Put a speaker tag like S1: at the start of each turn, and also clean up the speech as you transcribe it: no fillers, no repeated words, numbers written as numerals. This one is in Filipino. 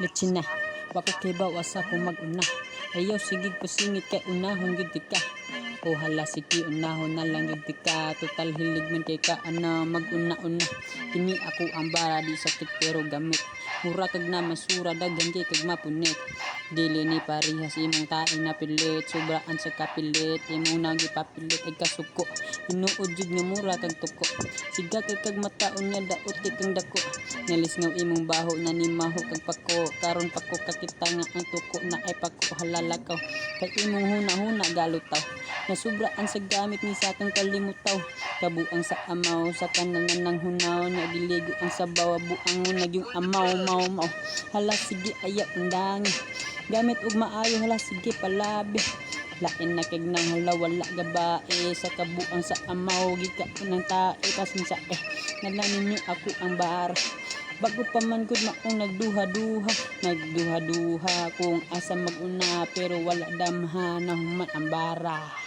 S1: Litsin na, wako kay bawas ako mag-una. Ayaw sige ko singit kay unahon yun di ka. O hala sige unahon na lang yun di ka. Total hilig man kay ka mag-una-una. Kini ako ang bara di sakit pero gamit. Mura kag na masura daghan kay kag mapunit. Dili ni parihas imong taing na pilit. Sobraan sa kapilit imong nagipapilit ay kasuko. Hinuod jud nga mura kag tuko. Siga kay kag mataon nga daot kay kang dako. Nalisngaw imong baho na ni maho kag pako. Karon pako kakita nga ang tuko na ay pako halalakaw. Kay imong huna-huna galutaw. Nasubraan sa gamit ni sa kang kalimutaw. Kabuang sa amaw sa kananan ng hunaw. Nagiligo ang sabaw buang mo nagyong amaw mau. Hala sige ayaw undangi. Gamit og maayo hala sige palabi. Lain na kag nang hala wala gabae sa kabuang sa amaw gika nang tae kasin sa nalanin niyo ako ang bar. Bago pa man gud maong nagduha-duha kung asa mag-una pero wala damha na human ang bara.